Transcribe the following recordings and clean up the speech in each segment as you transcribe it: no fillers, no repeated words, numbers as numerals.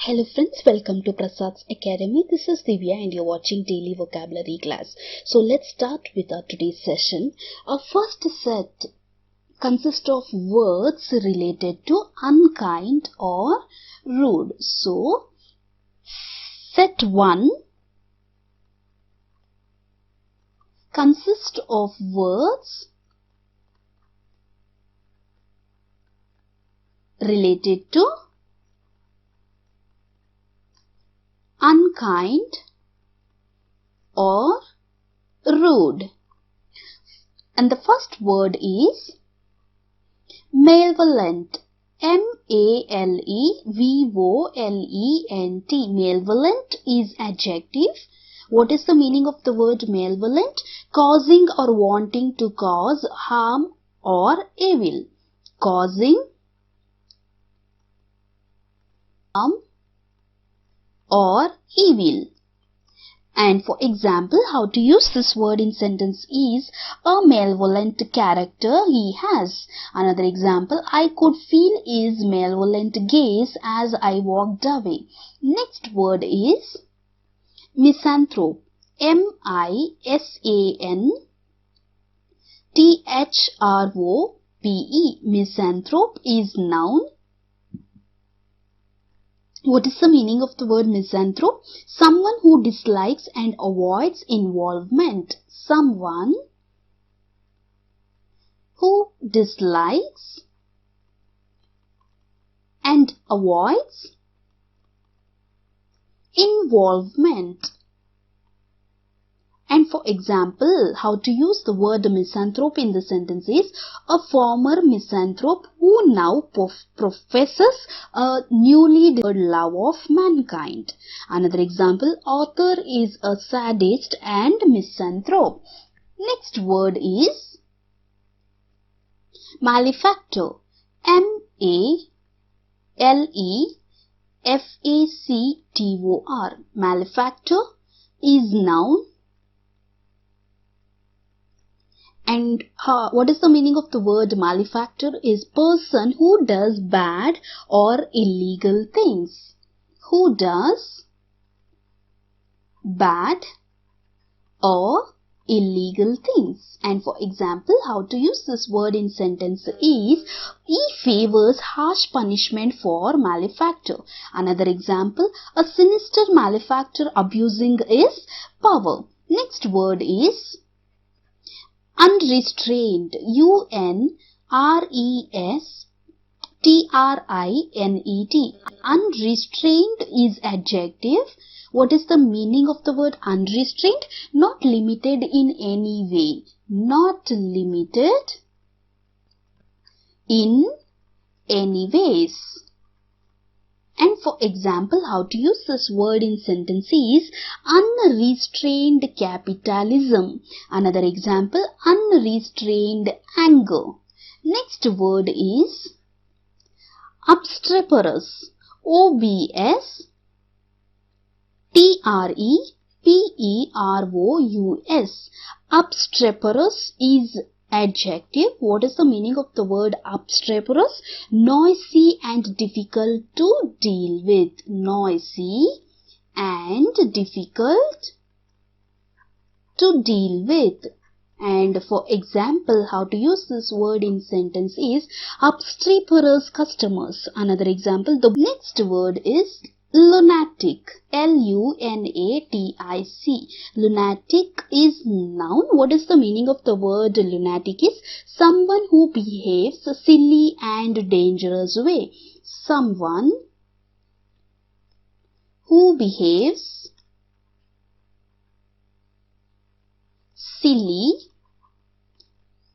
Hello friends, welcome to Prasad's Academy. This is Divya and you're watching daily vocabulary class. So let's start with our today's session. Our first set consists of words related to unkind or rude. So set 1 consists of words related to unkind or rude. And the first word is malevolent. M-A-L-E-V-O-L-E-N-T. Malevolent is adjective. What is the meaning of the word malevolent? Causing or wanting to cause harm or evil. Causing harm or evil. And for example, how to use this word in sentence is a malevolent character he has. Another example, I could feel his malevolent gaze as I walked away. Next word is misanthrope. M-I-S-A-N-T-H-R-O-P-E. Misanthrope is noun. What is the meaning of the word misanthrope? Someone who dislikes and avoids involvement. Someone who dislikes and avoids involvement. And for example, how to use the word misanthrope in the sentence is a former misanthrope who now professes a newly discovered love of mankind. Another example, author is a sadist and misanthrope. Next word is malefactor. M-A-L-E-F-A-C-T-O-R. Malefactor is noun. And what is the meaning of the word malefactor? Is person who does bad or illegal things. Who does bad or illegal things. And for example, how to use this word in sentence is he favors harsh punishment for malefactor. Another example, a sinister malefactor abusing his power. Next word is unrestrained. U-N-R-E-S-T-R-I-N-E-T. Unrestrained is adjective. What is the meaning of the word unrestrained? Not limited in any way. Not limited in any ways. And for example, how to use this word in sentence is unrestrained capitalism. Another example, unrestrained anger. Next word is obstreperous. O-B-S-T-R-E-P-E-R-O-U-S. Obstreperous is adjective. What is the meaning of the word obstreperous? Noisy and difficult to deal with. Noisy and difficult to deal with. And for example, how to use this word in sentence is obstreperous customers. Another example, the next word is lunatic. L-U-N-A-T-I-C. Lunatic is noun. What is the meaning of the word lunatic? Is someone who behaves silly and dangerous way. Someone who behaves silly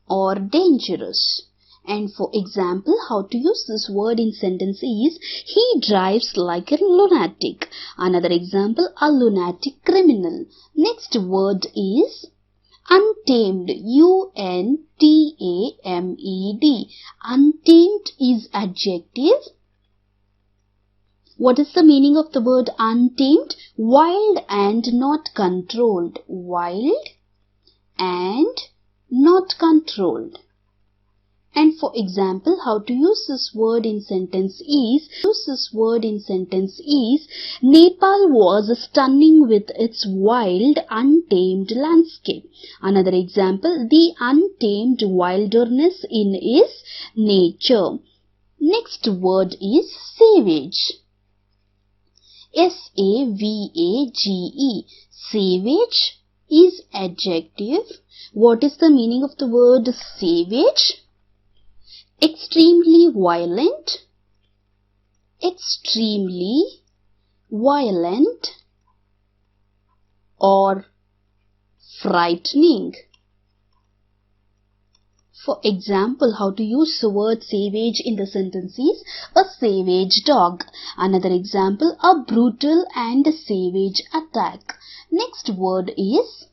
or dangerous. And for example, how to use this word in sentence is he drives like a lunatic. Another example, a lunatic criminal. Next word is untamed. U-N-T-A-M-E-D. Untamed is adjective. What is the meaning of the word untamed? Wild and not controlled. Wild and not controlled. And for example, how to use this word in sentence is, Nepal was stunning with its wild, untamed landscape. Another example, the untamed wilderness in its nature. Next word is savage. S-A-V-A-G-E. Savage is adjective. What is the meaning of the word savage? Extremely violent, or frightening. For example, how to use the word savage in the sentence is a savage dog. Another example, a brutal and savage attack. Next word is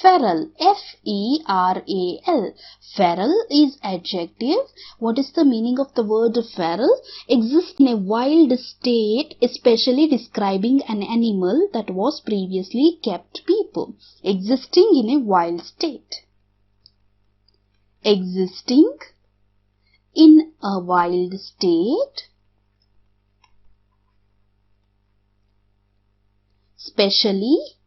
feral. F-E-R-A-L. Feral is adjective. What is the meaning of the word feral? Exists in a wild state, especially describing an animal that was previously kept people. Existing in a wild state. Existing in a wild state, specially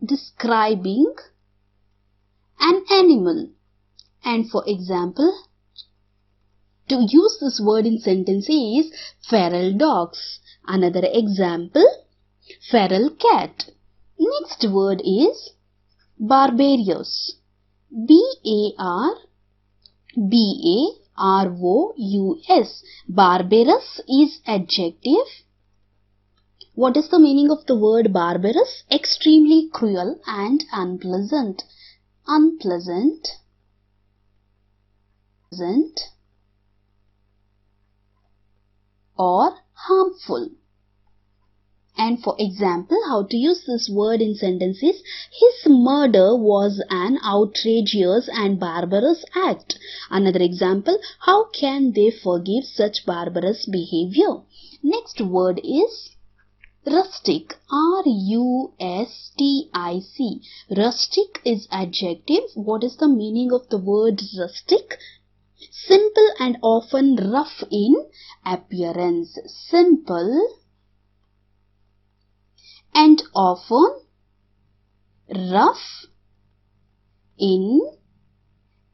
describing an animal. And for example, to use this word in sentence is feral dogs. Another example, feral cat. Next word is barbarous. B-A-R-B-A-R-O-U-S. Barbarous is adjective. What is the meaning of the word barbarous? Extremely cruel and unpleasant. Or harmful. And for example, how to use this word in sentences? His murder was an outrageous and barbarous act. Another example, how can they forgive such barbarous behavior? Next word is rustic. R-U-S-T-I-C. Rustic is adjective. What is the meaning of the word rustic? Simple and often rough in appearance. Simple and often rough in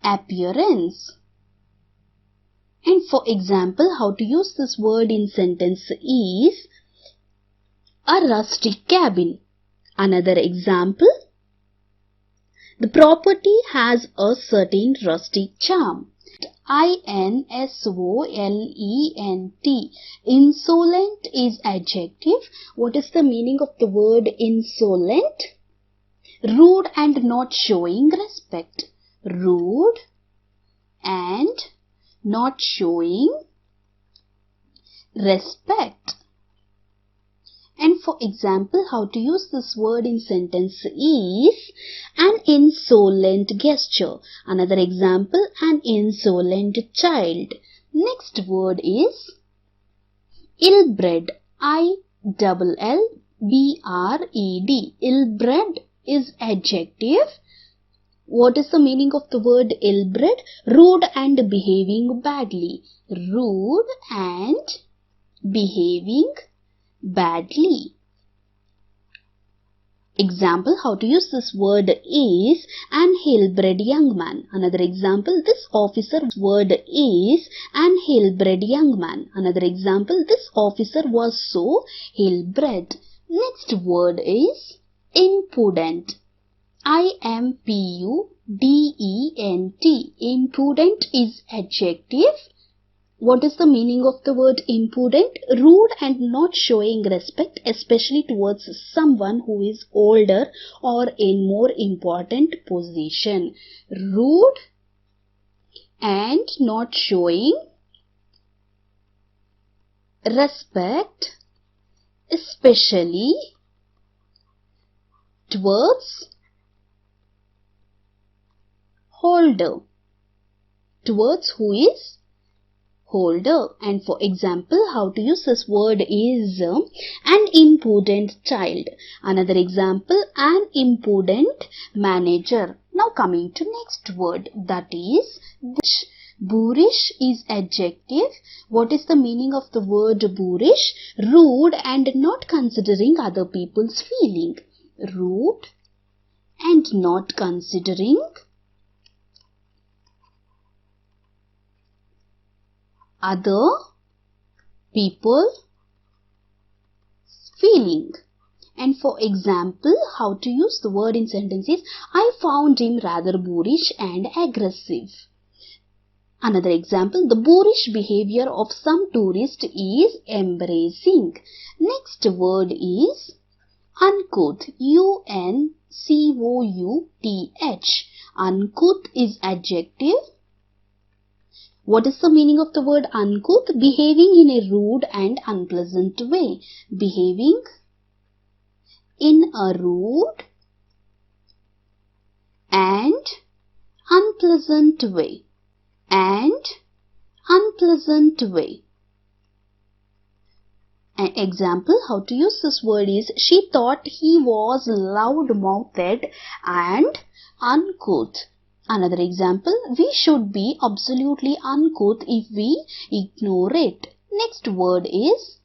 appearance. And for example, how to use this word in sentence is a rustic cabin. Another example, the property has a certain rustic charm. I-N-S-O-L-E-N-T. Insolent is adjective. What is the meaning of the word insolent? Rude and not showing respect. Rude and not showing respect. And for example, how to use this word in sentence is an insolent gesture. Another example, an insolent child. Next word is ill-bred. I-double-L-B-R-E-D. Ill-bred is adjective. What is the meaning of the word ill-bred? Rude and behaving badly. Rude and behaving badly. Example, how to use this word is an ill-bred young man. Another example, this officer's word is an ill-bred young man. Another example, this officer was so ill-bred. Next word is impudent. I-M-P-U-D-E-N-T. Impudent is adjective. What is the meaning of the word impudent? Rude and not showing respect, especially towards someone who is older or in more important position. Rude and not showing respect, especially towards older, towards who is older. And for example, how to use this word is an impudent child. Another example, an impudent manager. Now coming to next word, that is boorish. Boorish is adjective. What is the meaning of the word boorish? Rude and not considering other people's feeling. Rude and not considering other people's feeling. And for example, how to use the word in sentences: I found him rather boorish and aggressive. Another example, the boorish behavior of some tourists is embarrassing. Next word is uncouth. U-N-C-O-U-T-H. Uncouth is adjective. What is the meaning of the word uncouth? Behaving in a rude and unpleasant way. Behaving in a rude and unpleasant way. And unpleasant way. An example, how to use this word is, she thought he was loud-mouthed and uncouth. Another example, we should be absolutely uncouth if we ignore it. Next word is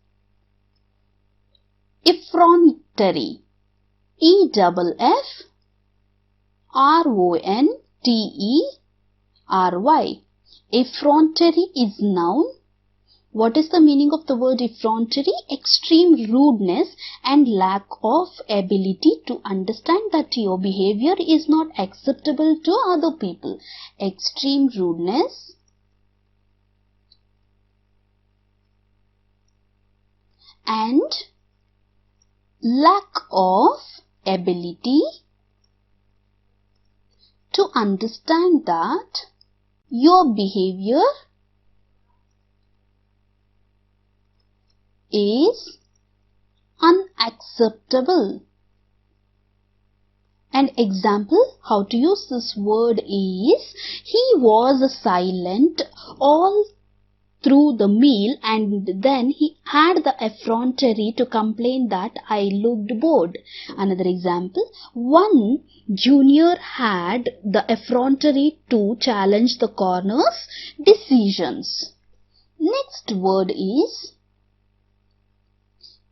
effrontery. E-F-F-R-O-N-T-E-R-Y. Effrontery is noun. What is the meaning of the word effrontery? Extreme rudeness and lack of ability to understand that your behavior is not acceptable to other people. Extreme rudeness and lack of ability to understand that your behavior is unacceptable. An example, how to use this word is, he was silent all through the meal and then he had the effrontery to complain that I looked bored. Another example, one junior had the effrontery to challenge the coroner's decisions. Next word is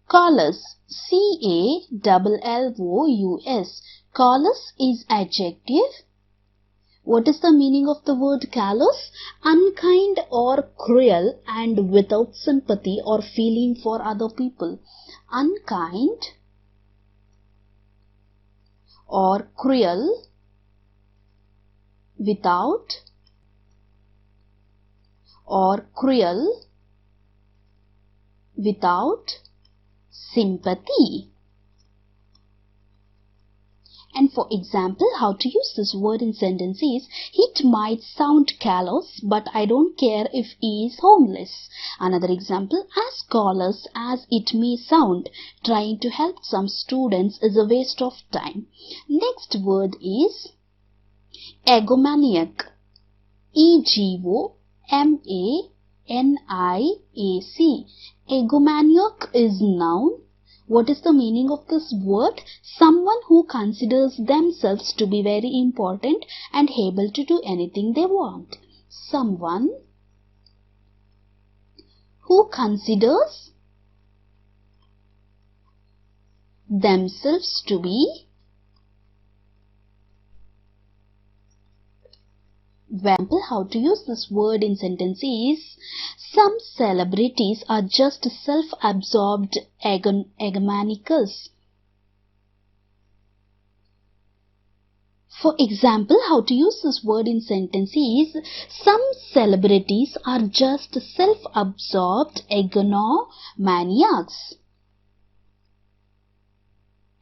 callous. C-A-L-L-O-U-S. Callous is adjective. What is the meaning of the word callous? Unkind or cruel and without sympathy or feeling for other people. Unkind or cruel without sympathy. And for example, how to use this word in sentences: it might sound callous, but I don't care if he is homeless. Another example, as callous as it may sound, trying to help some students is a waste of time. Next word is egomaniac. E-G-O-M-A-N-I-A-C. Egomaniac is noun. What is the meaning of this word? Someone who considers themselves to be very important and able to do anything they want. Someone who considers themselves to be example, how to use this word in sentences: some celebrities are just self-absorbed egomaniacs. For example, how to use this word in sentences: some celebrities are just self-absorbed egomaniacs.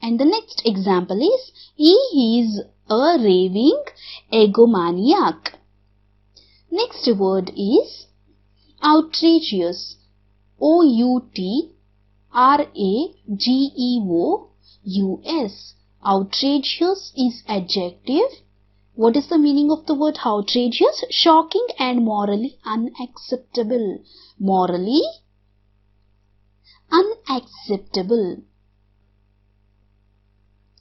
And the next example is, he is a raving egomaniac. Next word is outrageous. O-U-T-R-A-G-E-O-U-S. Outrageous is adjective. What is the meaning of the word outrageous? Shocking and morally unacceptable. Morally unacceptable.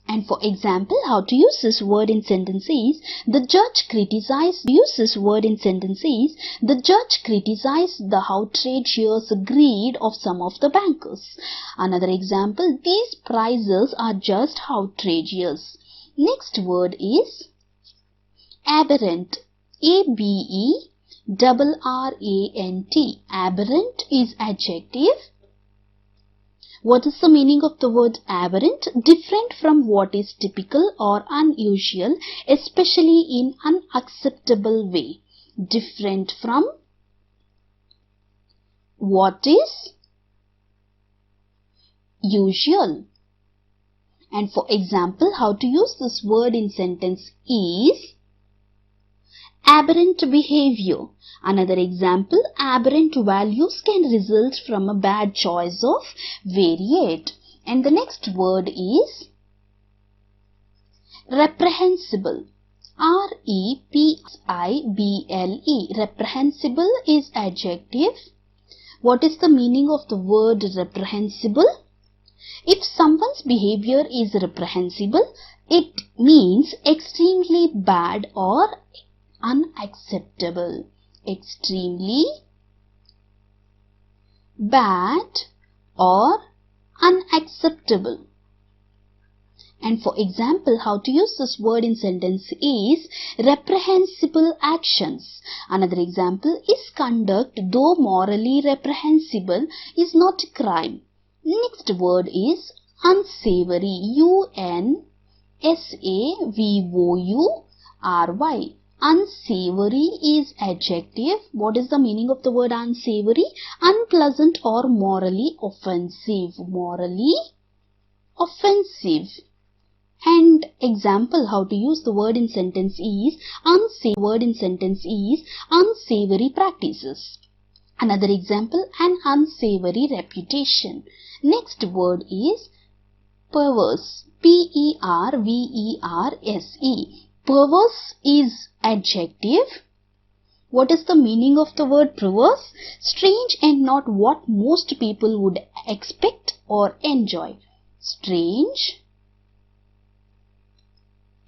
And for example, how to use this word in sentence is, the judge criticized the outrageous greed of some of the bankers. Another example, these prices are just outrageous. Next word is aberrant. A-B-E-R-R-A-N-T. Aberrant is adjective. What is the meaning of the word aberrant? Different from what is typical or unusual, especially in unacceptable way. Different from what is usual. And for example, how to use this word in sentence is aberrant behavior. Another example, aberrant values can result from a bad choice of variate. And the next word is reprehensible. R-E-P-I-B-L-E. Reprehensible is adjective. What is the meaning of the word reprehensible? If someone's behavior is reprehensible, it means extremely bad or unacceptable. Extremely bad or unacceptable. And for example, how to use this word in sentence is reprehensible actions. Another example is conduct, though morally reprehensible, is not a crime. Next word is unsavory. U-N-S-A-V-O-U-R-Y. Unsavory is adjective. What is the meaning of the word unsavory? Unpleasant or morally offensive. Morally offensive. And example, how to use the word in sentence is unsavory practices. Another example, an unsavory reputation. Next word is perverse. P-E-R-V-E-R-S-E. Perverse is adjective. What is the meaning of the word perverse? Strange and not what most people would expect or enjoy. Strange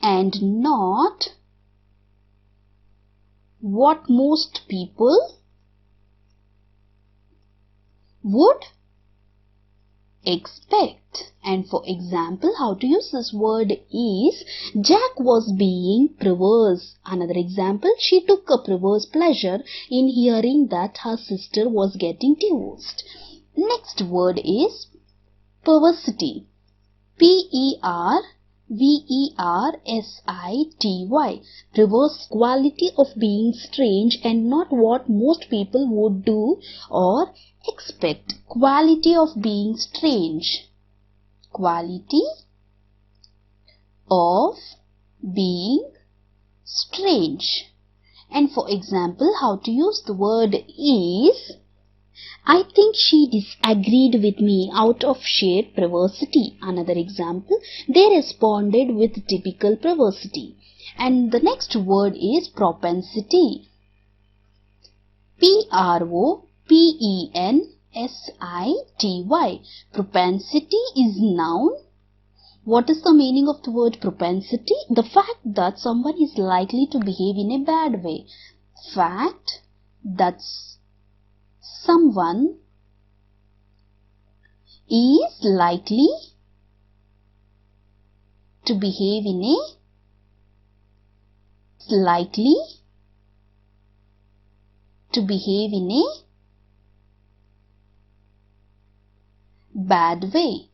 and not what most people would expect. And for example, how to use this word is Jack was being perverse. Another example, she took a perverse pleasure in hearing that her sister was getting divorced. Next word is perversity. P-E-R-V-E-R-S-I-T-Y. Perverse quality of being strange and not what most people would do or expect. Quality of being strange. Quality of being strange. And for example, how to use the word is I think she disagreed with me out of sheer perversity. Another example, they responded with typical perversity. And the next word is propensity. P-R-O-P-E-N-S-I-T-Y. Propensity is noun. What is the meaning of the word propensity? The fact that someone is likely to behave in a bad way. Fact that someone is likely to behave in a bad way.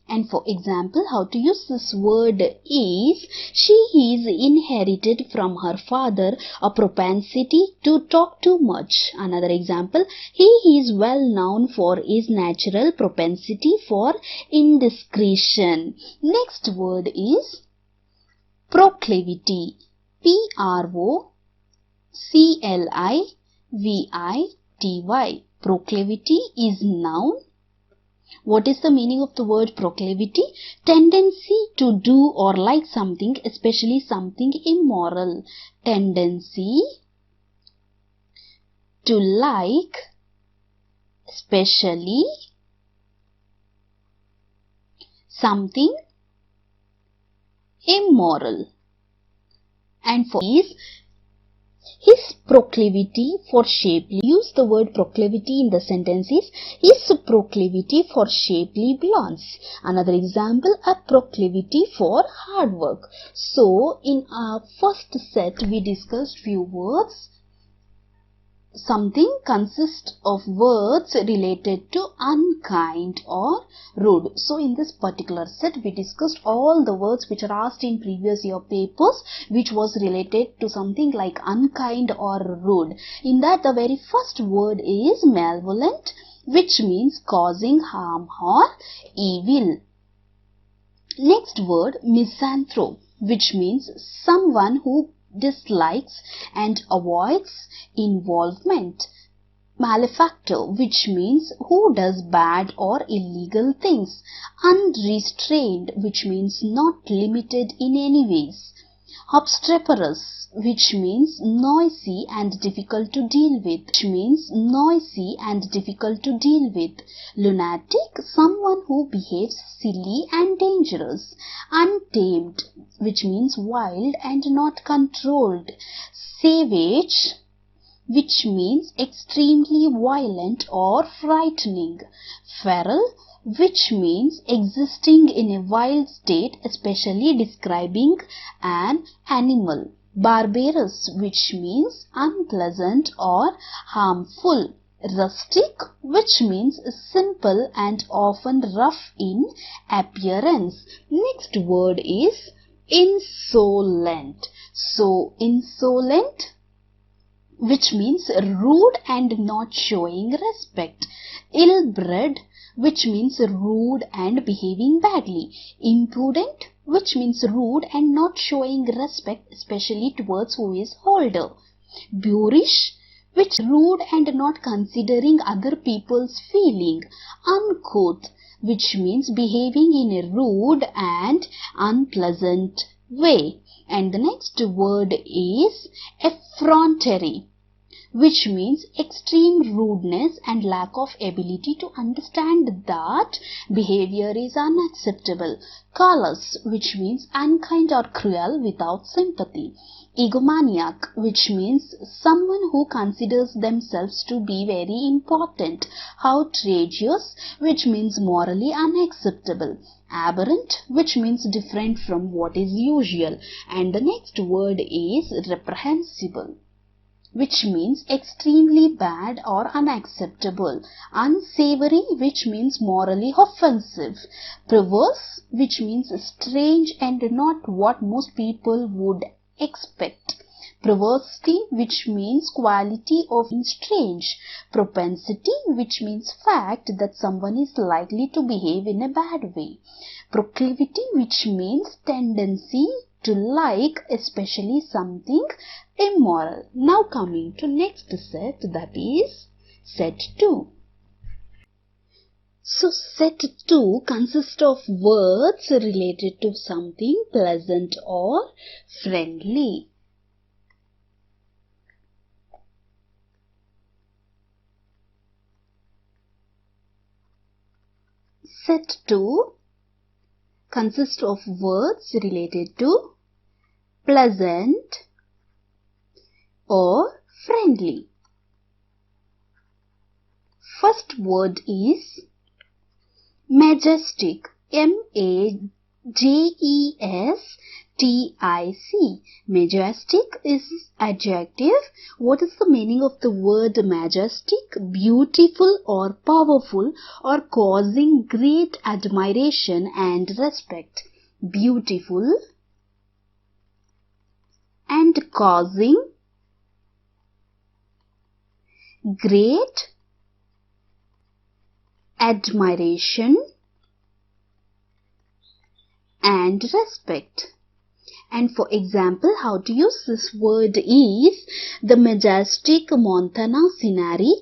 And for example, how to use this word is she is inherited from her father a propensity to talk too much. Another example, he is well known for his natural propensity for indiscretion. Next word is proclivity. P-R-O-C-L-I-V-I-T-Y. Proclivity is noun. What is the meaning of the word proclivity? Tendency to do or like something, especially something immoral. Tendency to like, especially something immoral. And for his proclivity for shapely, use the word proclivity in the sentences, his proclivity for shapely blondes. Another example, a proclivity for hard work. So in our first set we discussed few words. Something consists of words related to unkind or rude. So in this particular set we discussed all the words which are asked in previous year papers which was related to something like unkind or rude. In that the very first word is malevolent, which means causing harm or evil. Next word, misanthrope, which means someone who dislikes and avoids involvement. Malefactor, which means who does bad or illegal things. Unrestrained, which means not limited in any ways. Obstreperous, which means noisy and difficult to deal with. Lunatic, someone who behaves silly and dangerous. Untamed, which means wild and not controlled. Savage, which means extremely violent or frightening. Feral, which means existing in a wild state, especially describing an animal. Barbarous, which means unpleasant or harmful. Rustic, which means simple and often rough in appearance. Next word is insolent. So insolent, which means rude and not showing respect. Ill-bred, which means rude and behaving badly. Impudent, which means rude and not showing respect, especially towards who is older. Boorish, which rude and not considering other people's feeling. Uncouth, which means behaving in a rude and unpleasant way. And the next word is effrontery, which means extreme rudeness and lack of ability to understand that behavior is unacceptable. Callous, which means unkind or cruel without sympathy. Egomaniac, which means someone who considers themselves to be very important. Outrageous, which means morally unacceptable. Aberrant, which means different from what is usual. And the next word is reprehensible, which means extremely bad or unacceptable. Unsavory, which means morally offensive. Perverse, which means strange and not what most people would expect. Perversity, which means quality of being strange. Propensity, which means fact that someone is likely to behave in a bad way. Proclivity, which means tendency to like, especially something immoral. Now coming to next set, that is set 2. So set 2 consists of words related to something pleasant or friendly. Set 2 consists of words related to pleasant or friendly. First word is majestic. M-A-J-E-S-T-I-C. Majestic is adjective. What is the meaning of the word majestic? Beautiful or powerful or causing great admiration and respect. Beautiful and causing great admiration and respect. And for example, how to use this word is the majestic Montana scenery.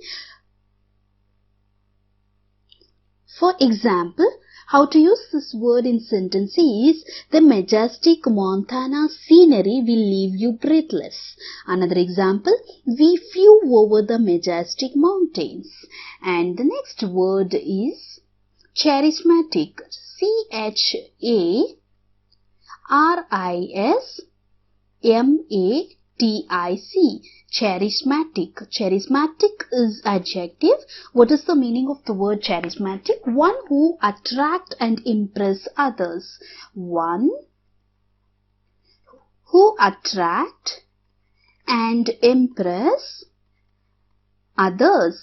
For example, how to use this word in sentence is the majestic Montana scenery will leave you breathless. Another example, we flew over the majestic mountains. And the next word is charismatic. C-H-A R-I-S-M-A-T-I-C. Charismatic. Charismatic is adjective. What is the meaning of the word charismatic? One who attract and impress others. One who attract and impress others.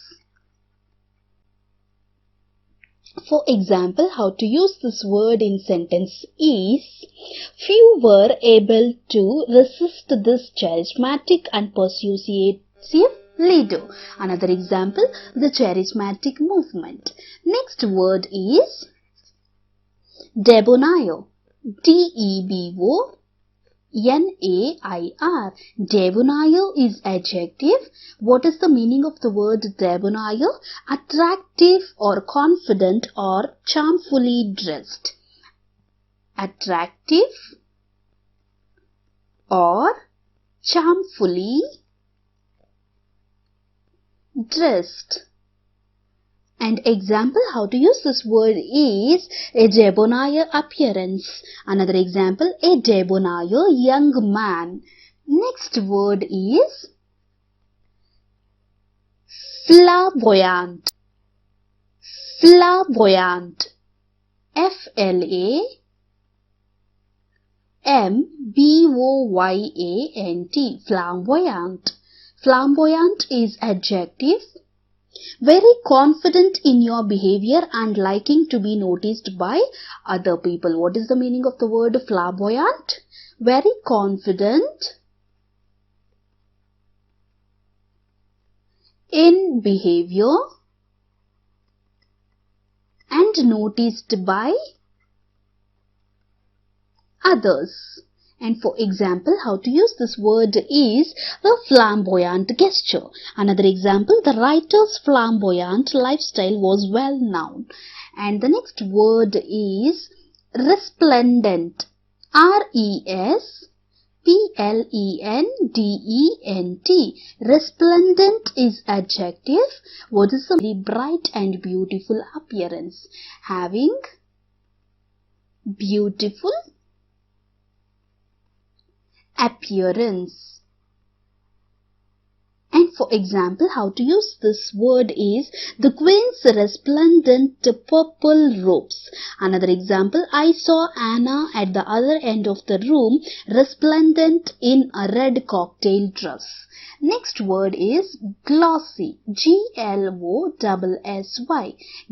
For example, how to use this word in sentence is, few were able to resist this charismatic and persuasive leader. Another example, the charismatic movement. Next word is debonair. D-E-B-O-N-A-I-R. Debonair is adjective. What is the meaning of the word debonair? Attractive or confident or charmfully dressed. Attractive or charmfully dressed. And example, how to use this word is a debonair appearance. Another example, a debonair young man. Next word is flamboyant. Flamboyant. F-L-A-M-B-O-Y-A-N-T. Flamboyant. Flamboyant is adjective. Very confident in your behavior and liking to be noticed by other people. What is the meaning of the word flamboyant? Very confident in behavior and noticed by others. And for example, how to use this word is the flamboyant gesture. Another example, the writer's flamboyant lifestyle was well known. And the next word is resplendent. R-E-S-P-L-E-N-D-E-N-T. Resplendent is adjective. What is the very bright and beautiful appearance? Having beautiful appearance. And for example, how to use this word is the queen's resplendent purple robes. Another example, I saw Anna at the other end of the room resplendent in a red cocktail dress. Next word is glossy. G-L-O-S-S-Y.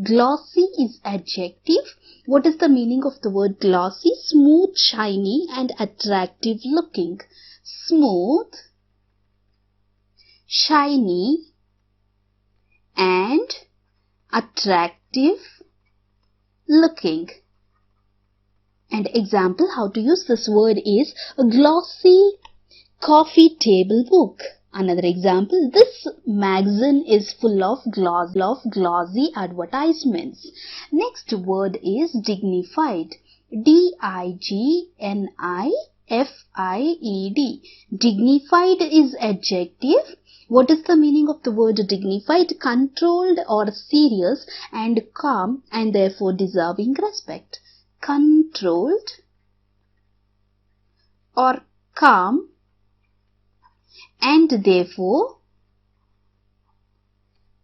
Glossy is adjective. What is the meaning of the word glossy? Smooth, shiny and attractive looking. Smooth, shiny and attractive looking. And example, how to use this word is a glossy coffee table book. Another example, this magazine is full of glossy advertisements. Next word is dignified. D-I-G-N-I-F-I-E-D. Dignified is adjective. What is the meaning of the word dignified? Controlled or serious and calm and therefore deserving respect. Controlled or calm and therefore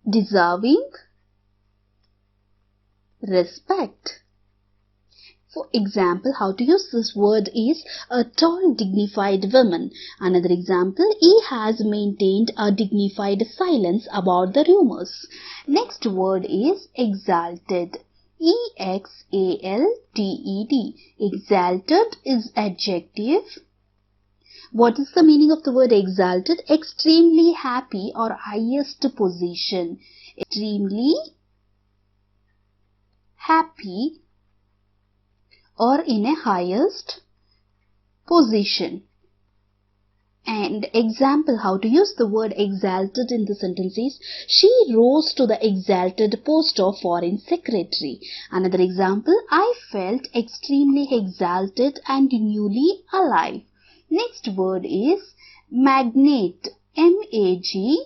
deserving respect. For example, how to use this word is a tall, dignified woman. Another example, he has maintained a dignified silence about the rumors. Next word is exalted. E-X-A-L-T-E-D. Exalted is adjective. What is the meaning of the word exalted? Extremely happy or highest position. Extremely happy or in a highest position. And example, how to use the word exalted in the sentence is, she rose to the exalted post of foreign secretary. Another example, I felt extremely exalted and newly alive. Next word is magnate. M-A-G-N-A-T-E.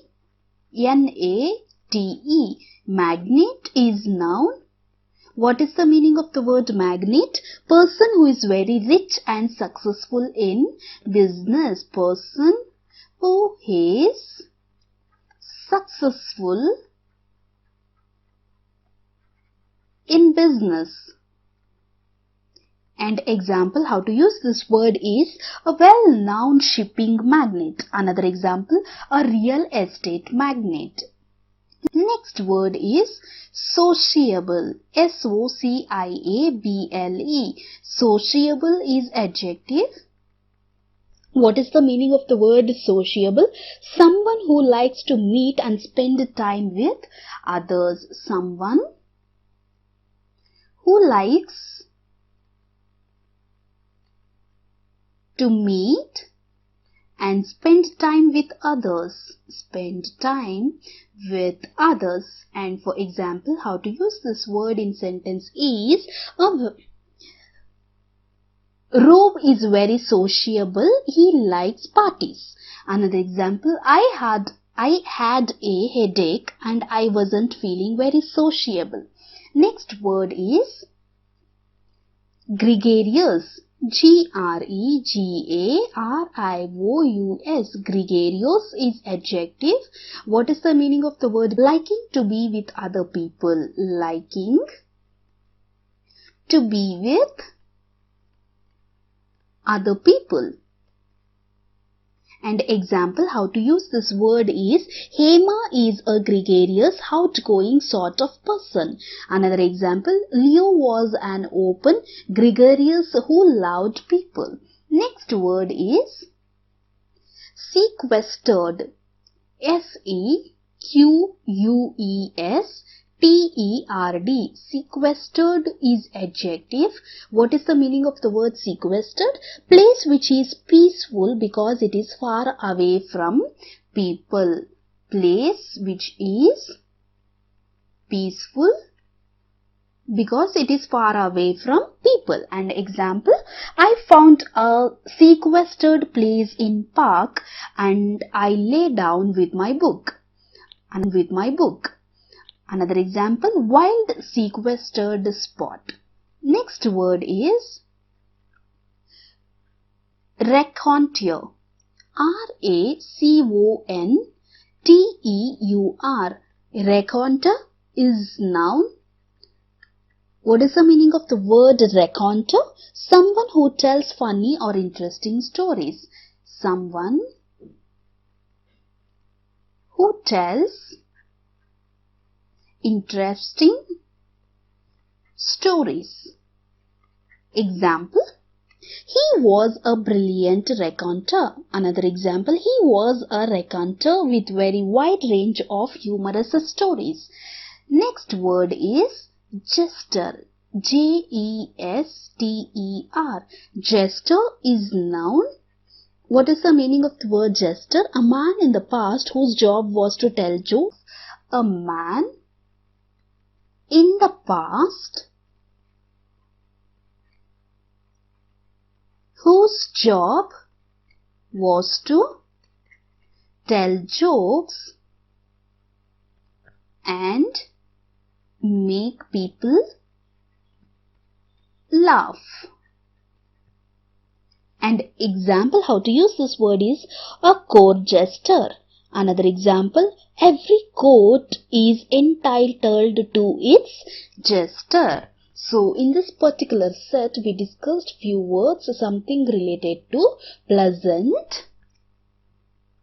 Magnate is noun. What is the meaning of the word magnate? Person who is very rich and successful in business. Person who is successful in business. And example, how to use this word is a well-known shipping magnate. Another example, a real estate magnate. Next word is sociable. S-O-C-I-A-B-L-E. Sociable is adjective. What is the meaning of the word sociable? Someone who likes to meet and spend time with others. Someone who likes to meet and spend time with others. Spend time with others. And for example, how to use this word in sentence is Rob is very sociable. He likes parties. Another example, I had a headache and I wasn't feeling very sociable. Next word is gregarious. G-R-E-G-A-R-I-O-U-S. Gregarious is adjective. What is the meaning of the word? Liking to be with other people. Liking to be with other people. And example, how to use this word is Hema is a gregarious, outgoing sort of person. Another example, Leo was an open, gregarious who loved people. Next word is sequestered. S-E-Q-U-E-S-T-E-R-D. Sequestered is adjective. What is the meaning of the word sequestered? Place which is peaceful because it is far away from people. Place which is peaceful because it is far away from people. And example, I found a sequestered place in park and I lay down with my book. Another example, wild sequestered spot. Next word is raconteur. R-A-C-O-N-T-E-U-R. Raconteur is noun. What is the meaning of the word raconteur? Someone who tells funny or interesting stories. Someone who tells interesting stories. Example, he was a brilliant raconteur. Another example, he was a raconteur with very wide range of humorous stories. Next word is jester. J-E-S-T-E-R. Jester is noun. What is the meaning of the word jester? A man in the past whose job was to tell jokes. A man in the past whose job was to tell jokes and make people laugh. And example, how to use this word is a court jester. Another example, every court is entitled to its jester. So in this particular set, we discussed few words, something related to pleasant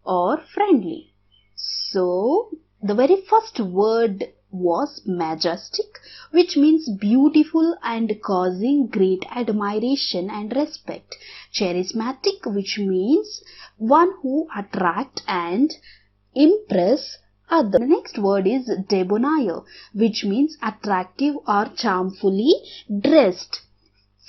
or friendly. So the very first word was majestic, which means beautiful and causing great admiration and respect. Charismatic, which means one who attract and impress others. The next word is debonair, which means attractive or charmfully dressed.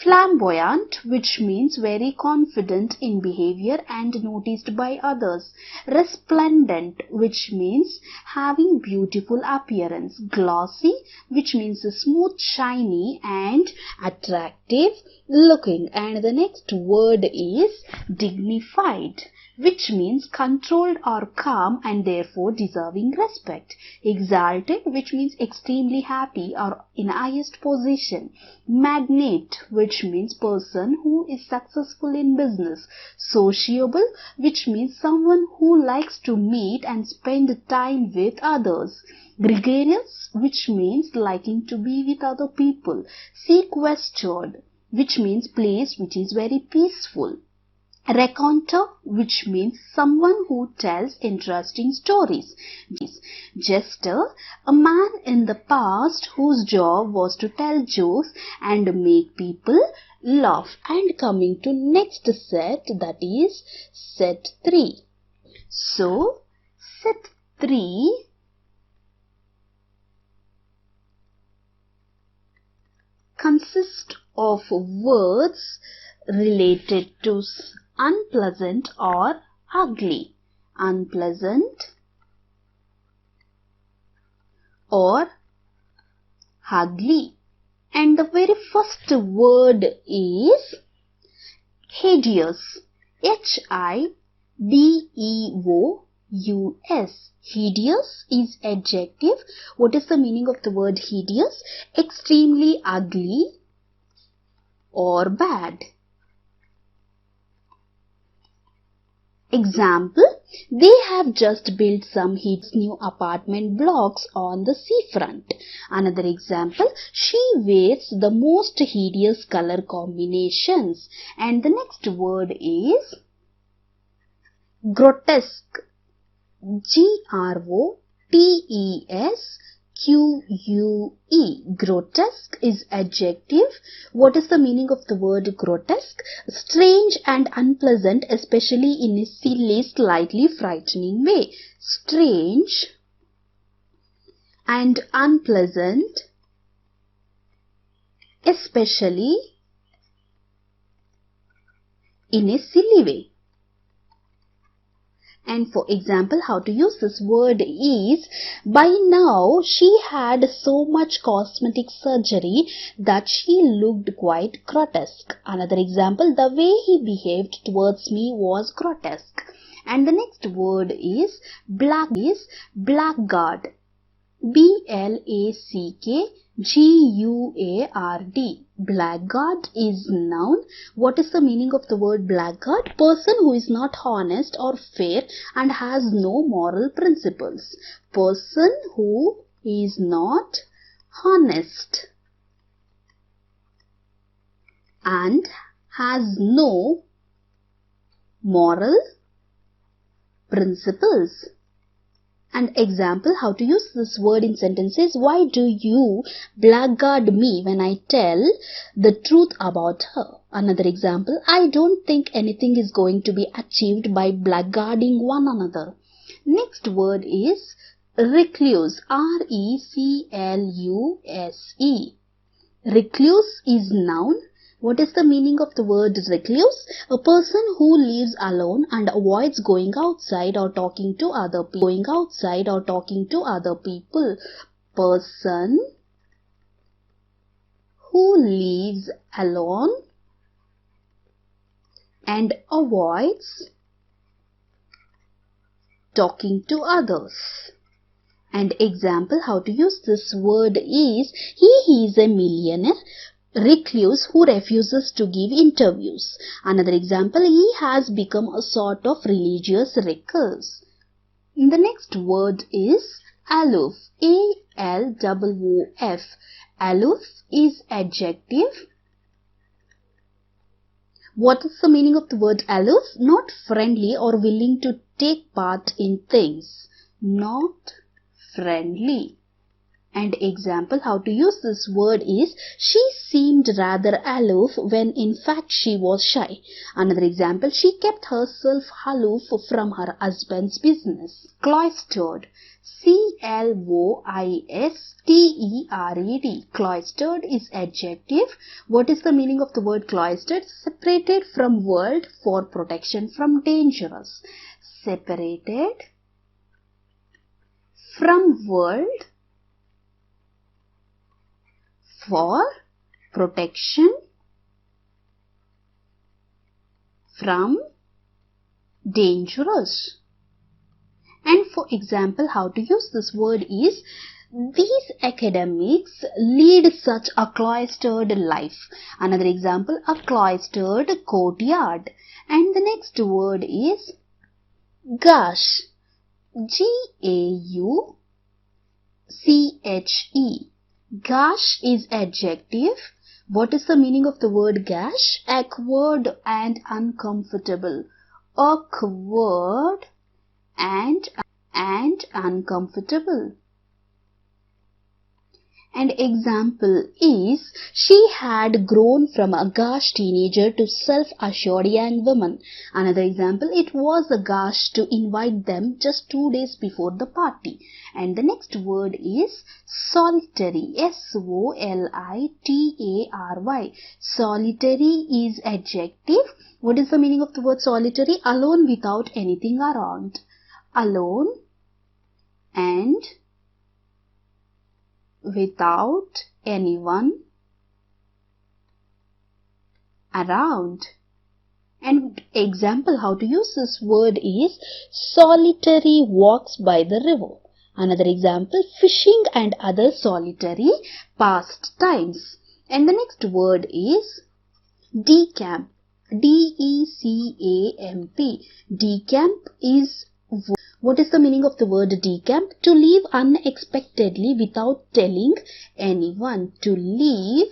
Flamboyant, which means very confident in behavior and noticed by others. Resplendent, which means having beautiful appearance. Glossy, which means smooth, shiny and attractive looking. And the next word is dignified. which means controlled or calm and therefore deserving respect. Exalted, which means extremely happy or in highest position. Magnate, which means person who is successful in business. Sociable, which means someone who likes to meet and spend time with others. Gregarious, which means liking to be with other people. Sequestered, which means place which is very peaceful. Raconteur, which means someone who tells interesting stories. Jester, a man in the past whose job was to tell jokes and make people laugh. And coming to next set, that is set 3. So, set 3 consists of words related to unpleasant or ugly. Unpleasant or ugly. And the very first word is hideous. H-I-D-E-O-U-S. Hideous is adjective. What is the meaning of the word hideous? Extremely ugly or bad. Example, they have just built some new apartment blocks on the seafront. Another example, she wears the most hideous color combinations. And the next word is grotesque. G-R-O-T-E-S-Q-U-E. Grotesque is adjective. What is the meaning of the word grotesque? Strange and unpleasant, especially in a silly, slightly frightening way. Strange and unpleasant, especially in a silly way. And for example, how to use this word is, by now she had so much cosmetic surgery that she looked quite grotesque. Another example, the way he behaved towards me was grotesque. And the next word is blackguard. B-L-A-C-K-G-U-A-R-D. Blackguard is noun. What is the meaning of the word blackguard? Person who is not honest or fair and has no moral principles. Person who is not honest and has no moral principles. And example, how to use this word in sentences. Why do you blackguard me when I tell the truth about her? Another example, I don't think anything is going to be achieved by blackguarding one another. Next word is recluse. R-E-C-L-U-S-E. Recluse is noun. What is the meaning of the word recluse? A person who lives alone and avoids going outside or talking to other people. Person who lives alone and avoids talking to others. And example, how to use this word is, he is a millionaire recluse who refuses to give interviews. Another example, he has become a sort of religious recluse. The next word is aloof. A-L-O-O-F. Aloof is adjective. What is the meaning of the word aloof? Not friendly or willing to take part in things. Not friendly. And example, how to use this word is, she seemed rather aloof when in fact she was shy. Another example, she kept herself aloof from her husband's business. Cloistered. C-L-O-I-S-T-E-R-E-D. Cloistered is adjective. What is the meaning of the word cloistered? Separated from world for protection from dangerous. Separated from world for protection from dangerous. And for example, how to use this word is, these academics lead such a cloistered life. Another example, a cloistered courtyard. And the next word is gush. G-A-U-C-H-E. Gush is adjective. What is the meaning of the word gush? Awkward and uncomfortable. Awkward and uncomfortable. And example is, she had grown from a gush teenager to self-assured young woman. Another example, it was a gush to invite them just 2 days before the party. And the next word is solitary. S-O-L-I-T-A-R-Y. Solitary is adjective. What is the meaning of the word solitary? Alone without anything around. Alone and without anyone around. And example, how to use this word is, solitary walks by the river. Another example, fishing and other solitary pastimes. And the next word is decamp. D-E-C-A-M-P. Decamp is, what is the meaning of the word decamp? To leave unexpectedly without telling anyone. To leave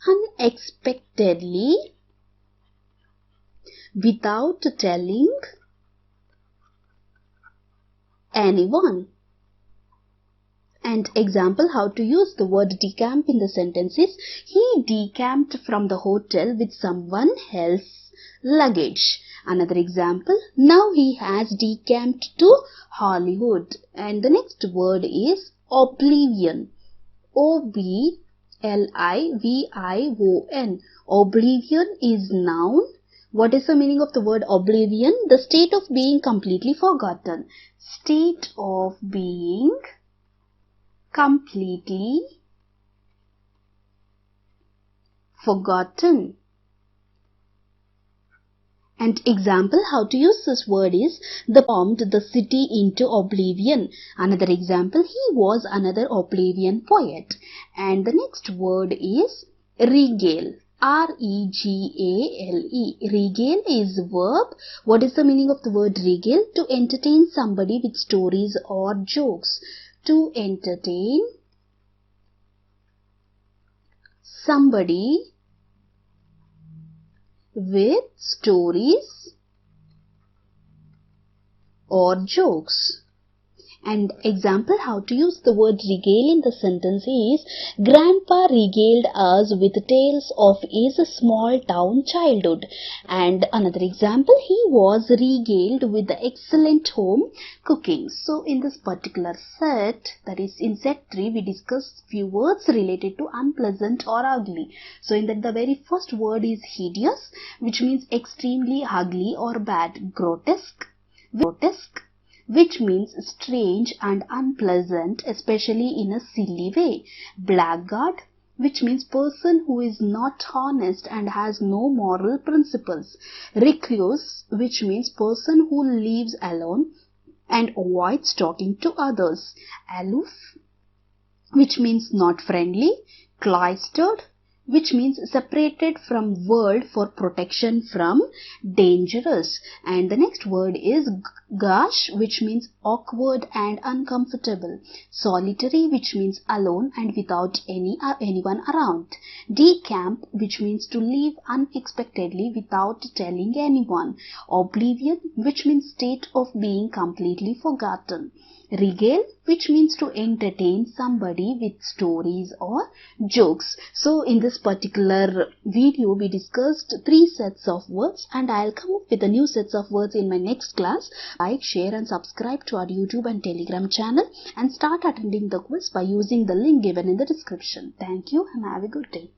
unexpectedly without telling anyone. And example, how to use the word decamp in the sentence is, he decamped from the hotel with someone else's luggage. Another example, now he has decamped to Hollywood. And the next word is oblivion. O-B-L-I-V-I-O-N. Oblivion is noun. What is the meaning of the word oblivion? The state of being completely forgotten. State of being completely forgotten. And example, how to use this word is, the bombed the city into oblivion. Another example, he was another oblivion poet. And the next word is regale. R-E-G-A-L-E. Regale is verb. What is the meaning of the word regale? To entertain somebody with stories or jokes. To entertain somebody with stories or jokes. And example, how to use the word regale in the sentence is, Grandpa regaled us with tales of his small town childhood. And another example, he was regaled with the excellent home cooking. So in this particular set, that is in set 3, we discussed few words related to unpleasant or ugly. So in that, the very first word is hideous, which means extremely ugly or bad. Grotesque, which means strange and unpleasant, especially in a silly way. Blackguard, which means person who is not honest and has no moral principles. Recluse, which means person who lives alone and avoids talking to others. Aloof, which means not friendly. Cloistered, which means separated from world for protection from dangerous. And the next word is gush, which means awkward and uncomfortable. Solitary, which means alone and without anyone around. Decamp, which means to leave unexpectedly without telling anyone. Oblivion, which means state of being completely forgotten. Regale, which means to entertain somebody with stories or jokes. So in this particular video, we discussed 3 sets of words, and I'll come up with the new sets of words in my next class. Like, share and subscribe to our YouTube and Telegram channel, and start attending the quiz by using the link given in the description. Thank you and have a good day.